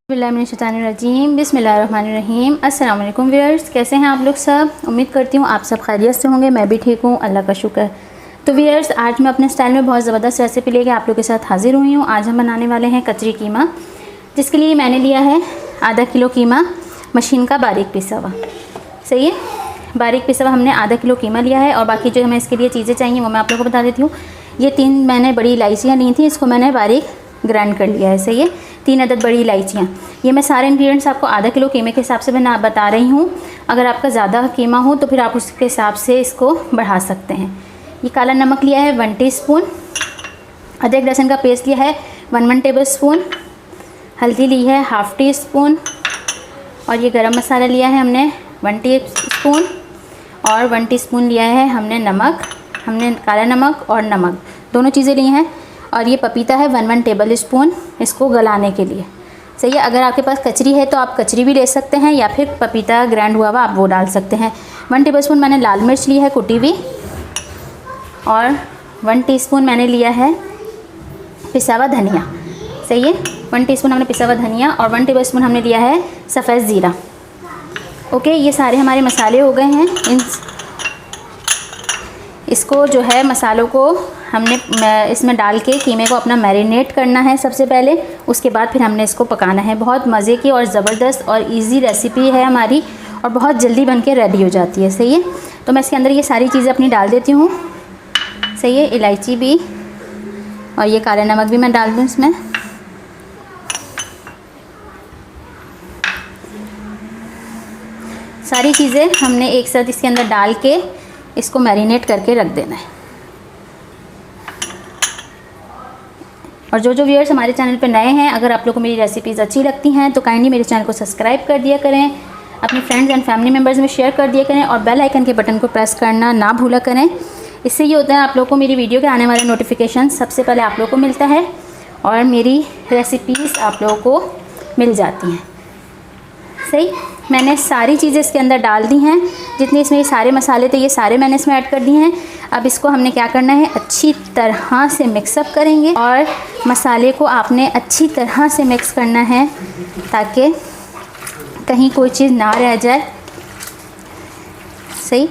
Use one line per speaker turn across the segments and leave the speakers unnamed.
बिस्मिल्लाहिर्रहमानिर्रहीम बिस्मिल्लाहिर्रहमानिर्रहीम। अस्सलाम वालेकुम व्यूअर्स, कैसे हैं आप लोग सब। उम्मीद करती हूँ आप सब खैरियत से होंगे। मैं भी ठीक हूँ, अल्लाह का शुक्र। तो व्यूअर्स, आज मैं अपने स्टाइल में बहुत ज़बरदस्त रेसिपी लेके आप लोग के साथ हाज़िर हुई हूँ। आज हम बनाने वाले हैं कचरी कीमा, जिसके लिए मैंने लिया है आधा किलो कीमा, मशीन का बारीक पिसा हुआ। सही है, बारीक पिसा हुआ हमने आधा किलो कीमा लिया है। और बाकी जो हमें इसके लिए चीज़ें चाहिए वो मैं आप लोगों को बता देती हूँ। ये 3 मैंने बड़ी इलायचियाँ ली थी, इसको मैंने बारीक ग्राइंड कर लिया है। सही है, 3 अदद बड़ी इलायचियाँ। ये मैं सारे इंग्रेडिएंट्स आपको आधा किलो कीमे के हिसाब से मैं बता रही हूँ। अगर आपका ज़्यादा कीमा हो तो फिर आप उसके हिसाब से इसको बढ़ा सकते हैं। ये काला नमक लिया है 1 टीस्पून, अदरक लहसुन का पेस्ट लिया है 1 टेबल स्पून, हल्दी ली है 1/2 टीस्पून, और ये गरम मसाला लिया है हमने 1 टीस्पून, और 1 टीस्पून लिया है हमने नमक। हमने काला नमक और नमक दोनों चीज़ें ली हैं। और ये पपीता है 1 टेबल स्पून, इसको गलाने के लिए। सही है, अगर आपके पास कचरी है तो आप कचरी भी ले सकते हैं, या फिर पपीता ग्राइंड हुआ आप वो डाल सकते हैं। 1 टेबल स्पून मैंने लाल मिर्च ली है कुटी हुई, और 1 टीस्पून मैंने लिया है पिसा हुआ धनिया। सही है, 1 टीस्पून हमने पिसा हुआ धनिया, और 1 टेबल स्पून हमने लिया है सफ़ेद ज़ीरा। ओके, ये सारे हमारे मसाले हो गए हैं। इसको जो है मसालों को हमने इसमें डाल के कीमे को अपना मैरिनेट करना है सबसे पहले, उसके बाद फिर हमने इसको पकाना है। बहुत मज़े की और ज़बरदस्त और इजी रेसिपी है हमारी, और बहुत जल्दी बन के रेडी हो जाती है। सही है, तो मैं इसके अंदर ये सारी चीज़ें अपनी डाल देती हूँ। सही है, इलायची भी और ये काला नमक भी मैं डाल दूँ इसमें। सारी चीज़ें हमने एक साथ इसके अंदर डाल के इसको मैरिनेट करके रख देना है। और जो व्यूअर्स हमारे चैनल पे नए हैं, अगर आप लोगों को मेरी रेसिपीज़ अच्छी लगती हैं तो काइंडली मेरे चैनल को सब्सक्राइब कर दिया करें, अपने फ्रेंड्स एंड फैमिली मेम्बर्स में शेयर कर दिया करें, और बेल आइकन के बटन को प्रेस करना ना भूला करें। इससे ये होता है आप लोगों को मेरी वीडियो के आने वाला नोटिफिकेशन सबसे पहले आप लोगों को मिलता है, और मेरी रेसिपीज़ आप लोगों को मिल जाती हैं। सही, मैंने सारी चीज़ें इसके अंदर डाल दी हैं। जितने इसमें ये सारे मसाले थे ये सारे मैंने इसमें ऐड कर दिए हैं। अब इसको हमने क्या करना है, अच्छी तरह से मिक्सअप करेंगे, और मसाले को आपने अच्छी तरह से मिक्स करना है ताकि कहीं कोई चीज़ ना रह जाए। सही,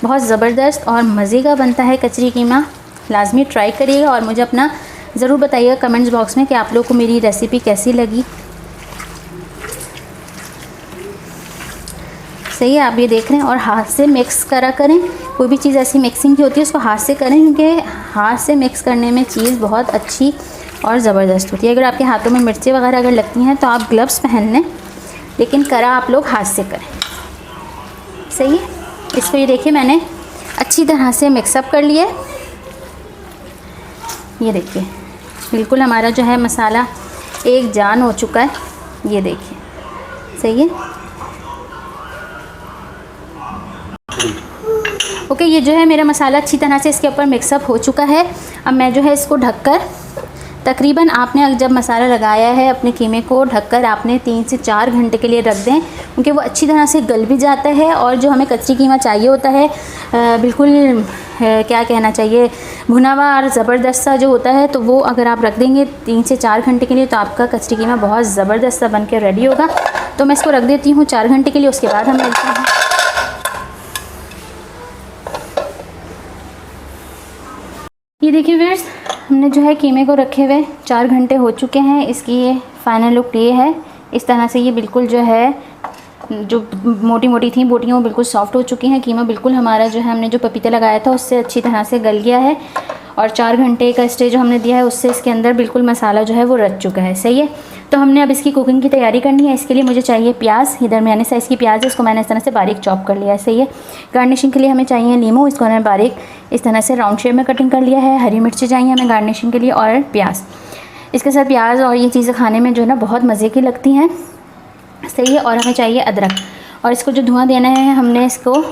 बहुत ज़बरदस्त और मज़े का बनता है कचरी कीमा। लाजमी ट्राई करिएगा और मुझे अपना ज़रूर बताइएगा कमेंट्स बॉक्स में कि आप लोग को मेरी रेसिपी कैसी लगी। सही है, आप ये देख रहे हैं, और हाथ से मिक्स करा करें। कोई भी चीज़ ऐसी मिक्सिंग की होती है उसको हाथ से करें, क्योंकि हाथ से मिक्स करने में चीज़ बहुत अच्छी और ज़बरदस्त होती है। अगर आपके हाथों में मिर्चें वगैरह अगर लगती हैं तो आप ग्लव्स पहन लें, लेकिन करा आप लोग हाथ से करें। सही है, इसको ये देखिए मैंने अच्छी तरह से मिक्सअप कर लिया। ये देखिए बिल्कुल हमारा जो है मसाला एक जान हो चुका है। ये देखिए, सही है। ओके, ये जो है मेरा मसाला अच्छी तरह से इसके ऊपर मिक्सअप हो चुका है। अब मैं जो है इसको ढककर तकरीबन, आपने जब मसाला लगाया है अपने कीमे को ढककर आपने 3 से 4 घंटे के लिए रख दें, क्योंकि वो अच्छी तरह से गल भी जाता है। और जो हमें कच्ची कीमा चाहिए होता है बिल्कुल क्या कहना चाहिए, भुना हुआ और ज़बरदस्त सा जो होता है, तो वो अगर आप रख देंगे 3 से 4 घंटे के लिए तो आपका कच्ची कीमा बहुत ज़बरदस्त सा बन के रेडी होगा। तो मैं इसको रख देती हूँ 4 घंटे के लिए, उसके बाद हम मिलते हैं। ये देखिए व्यूअर्स, हमने जो है कीमे को रखे हुए 4 घंटे हो चुके हैं। इसकी ये फाइनल लुक ये है। इस तरह से ये बिल्कुल जो है, जो मोटी मोटी थी बोटियाँ वो बिल्कुल सॉफ्ट हो चुकी हैं। कीमा बिल्कुल हमारा जो है, हमने जो पपीता लगाया था उससे अच्छी तरह से गल गया है, और 4 घंटे का स्टे जो हमने दिया है उससे इसके अंदर बिल्कुल मसाला जो है वो रच चुका है। सही है, तो हमने अब इसकी कुकिंग की तैयारी करनी है। इसके लिए मुझे चाहिए प्याज। इधर मैंने साइज़ की प्याज है, इसको मैंने इस तरह से बारीक चॉप कर लिया है। सही है, गार्निशिंग के लिए हमें चाहिए नींबू, इसको मैंने बारीक इस तरह से राउंड शेप में कटिंग कर लिया है। हरी मिर्ची चाहिए हमें गार्निशिंग के लिए, और प्याज। इसके साथ प्याज और ये चीज़ें खाने में जो है ना बहुत मज़े की लगती हैं। सही है, और हमें चाहिए अदरक, और इसको जो धुआं देना है हमने इसको,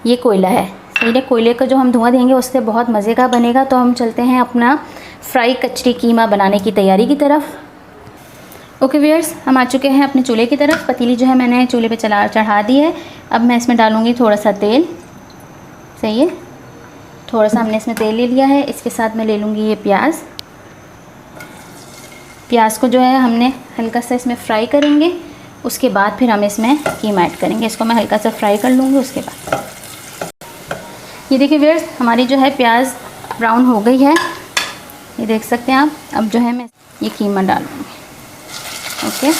ये कोयला है। सही है, कोयले का जो हम धुआं देंगे उससे बहुत मज़े का बनेगा। तो हम चलते हैं अपना फ्राई कचरी कीमा बनाने की तैयारी की तरफ। ओके व्यूअर्स, हम आ चुके हैं अपने चूल्हे की तरफ। पतीली जो है मैंने चूल्हे पे चढ़ा दी है। अब मैं इसमें डालूँगी थोड़ा सा तेल। सही है, थोड़ा सा हमने इसमें तेल ले लिया है। इसके साथ मैं ले लूँगी ये प्याज। प्याज को जो है हमने हल्का सा इसमें फ्राई करेंगे, उसके बाद फिर हम इसमें कीमा ऐड करेंगे। इसको मैं हल्का सा फ्राई कर लूँगी। उसके बाद ये देखिए व्यूअर्स, हमारी जो है प्याज ब्राउन हो गई है, ये देख सकते हैं आप। अब जो है मैं ये कीमा डालूँगी। ओके,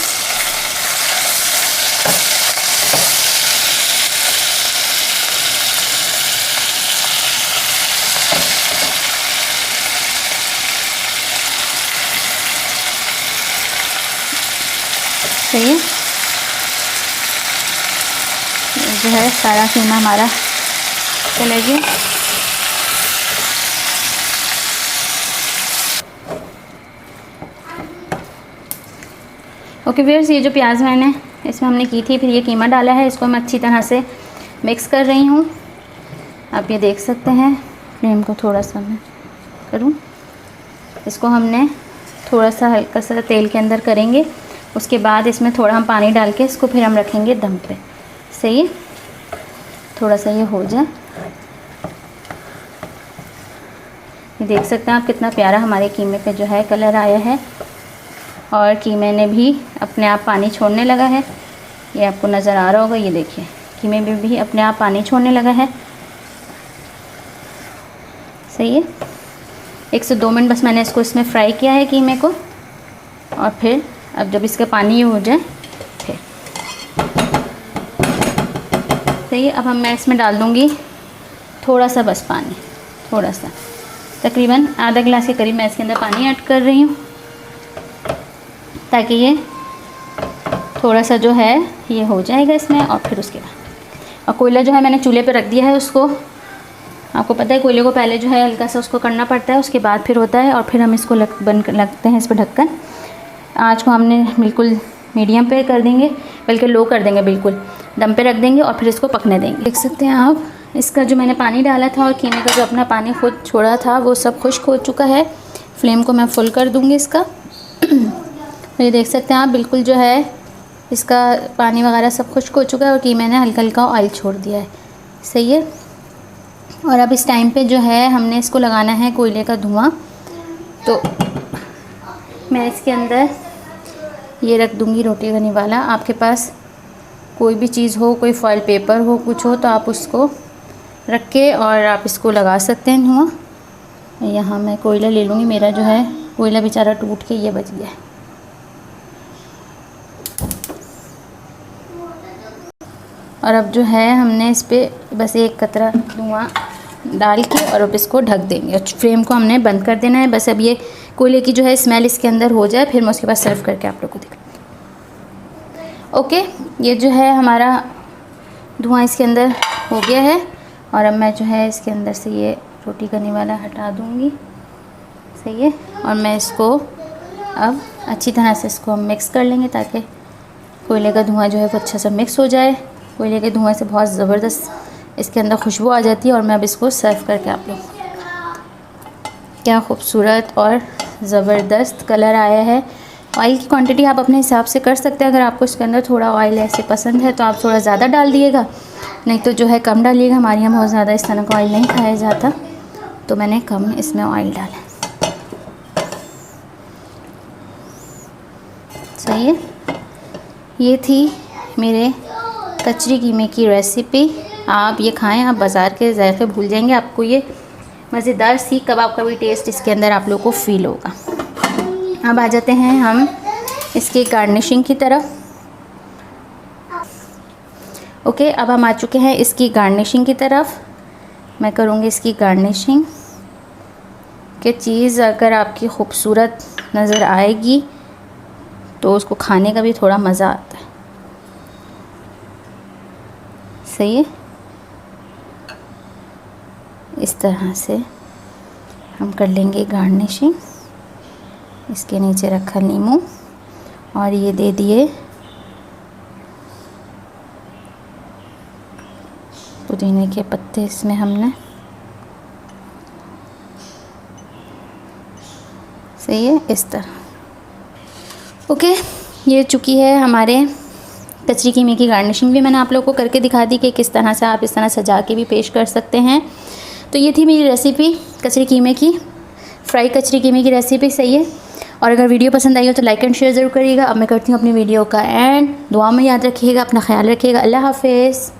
सही है। जो है सारा कीमा हमारा चले गया। ओके व्यूअर्स, ये जो प्याज मैंने इसमें हमने की थी, फिर ये कीमा डाला है, इसको मैं अच्छी तरह से मिक्स कर रही हूँ। आप ये देख सकते हैं। फ्लेम को थोड़ा सा मैं करूँ, इसको हमने थोड़ा सा हल्का सा तेल के अंदर करेंगे। उसके बाद इसमें थोड़ा हम पानी डाल के इसको फिर हम रखेंगे दम पे। सही है, थोड़ा सा ये हो जाए। ये देख सकते हैं आप कितना प्यारा हमारे कीमे पे जो है कलर आया है, और कीमे ने भी अपने आप पानी छोड़ने लगा है। ये आपको नज़र आ रहा होगा, ये देखिए कीमे में भी अपने आप पानी छोड़ने लगा है। सही है, 1 से 2 मिनट बस मैंने इसको इसमें फ्राई किया है कीमे को, और फिर अब जब इसका पानी हो जाए फिर सही है। अब मैं इसमें डाल दूँगी थोड़ा सा बस पानी, थोड़ा सा, तकरीबन आधा गिलास के करीब मैं इसके अंदर पानी ऐड कर रही हूँ, ताकि ये थोड़ा सा जो है ये हो जाएगा इसमें। और फिर उसके बाद, और कोयला जो है मैंने चूल्हे पे रख दिया है उसको। आपको पता है कोयले को पहले जो है हल्का सा उसको करना पड़ता है, उसके बाद फिर होता है। और फिर हम इसको लगते हैं इस पर ढक्कन। आँच को हमने बिल्कुल मीडियम पे कर देंगे, बल्कि लो कर देंगे, बिल्कुल दम पे रख देंगे और फिर इसको पकने देंगे। देख सकते हैं आप, इसका जो मैंने पानी डाला था और कीमे का जो अपना पानी खुद छोड़ा था वो सब खुश्क हो चुका है। फ्लेम को मैं फुल कर दूँगी इसका। ये देख सकते हैं आप, बिल्कुल जो है इसका पानी वगैरह सब खुश्क हो चुका है और कीमे ने हल्का हल्का ऑयल छोड़ दिया है। सही है। और अब इस टाइम पे जो है हमने इसको लगाना है कोयले का धुआं। तो मैं इसके अंदर ये रख दूँगी रोटी करने वाला। आपके पास कोई भी चीज़ हो, कोई फॉइल पेपर हो, कुछ हो, तो आप उसको रख के और आप इसको लगा सकते हैं धुआं। यहाँ मैं कोयला ले लूँगी, मेरा जो है कोयला बेचारा टूट के ये बच गया है। और अब जो है हमने इस पर बस एक कतरा धुआं डाल के और अब इसको ढक देंगे और फ्लेम को हमने बंद कर देना है। बस अब ये कोयले की जो है स्मेल इसके अंदर हो जाए, फिर मैं उसके बाद सर्व करके आप लोग को दिखाऊंगी। ओके, ये जो है हमारा धुआं इसके अंदर हो गया है, और अब मैं जो है इसके अंदर से ये रोटी करने वाला हटा दूँगी। सही है। और मैं इसको अब अच्छी तरह से इसको हम मिक्स कर लेंगे, ताकि कोयले का धुआं जो है वो अच्छा सा मिक्स हो जाए। कोयले के धुआं से बहुत ज़बरदस्त इसके अंदर खुशबू आ जाती है। और मैं अब इसको सर्व करके आप लोग, क्या खूबसूरत और ज़बरदस्त कलर आया है। ऑयल की क्वांटिटी आप अपने हिसाब से कर सकते हैं। अगर आपको इसके अंदर थोड़ा ऑयल ऐसे पसंद है तो आप थोड़ा ज़्यादा डाल दिएगा, नहीं तो जो है कम डालिएगा। हमारे यहाँ बहुत ज़्यादा इस तरह का ऑयल नहीं खाया जाता, तो मैंने कम इसमें ऑयल डाला। सही है। ये थी मेरे कचरी कीमे की रेसिपी। आप ये खाएं, आप बाज़ार के जायके भूल जाएंगे। आपको ये मज़ेदार सीख कबाब का भी टेस्ट इसके अंदर आप लोगों को फ़ील होगा। अब आ जाते हैं हम इसकी गार्निशिंग की तरफ। ओके, अब हम आ चुके हैं इसकी गार्निशिंग की तरफ। मैं करूँगी इसकी गार्निशिंग कि चीज़ अगर आपकी खूबसूरत नज़र आएगी तो उसको खाने का भी थोड़ा मज़ा आता है। सही है। इस तरह से हम कर लेंगे गार्निशिंग। इसके नीचे रखा नींबू और ये दे दिए पुदीने के पत्ते इसमें हमने। सही है, इस तरह। ओके, ये चुकी है हमारे कचरी कीमे की गार्निशिंग भी मैंने आप लोगों को करके दिखा दी कि किस तरह से आप इस तरह सजा के भी पेश कर सकते हैं। तो ये थी मेरी रेसिपी कचरी कीमे की, फ्राई कचरी कीमे की रेसिपी। सही है। और अगर वीडियो पसंद आई हो तो लाइक एंड शेयर ज़रूर करिएगा। अब मैं करती हूँ अपनी वीडियो का एंड। दुआ में याद रखिएगा, अपना ख्याल रखिएगा। अल्लाह हाफ़िज़।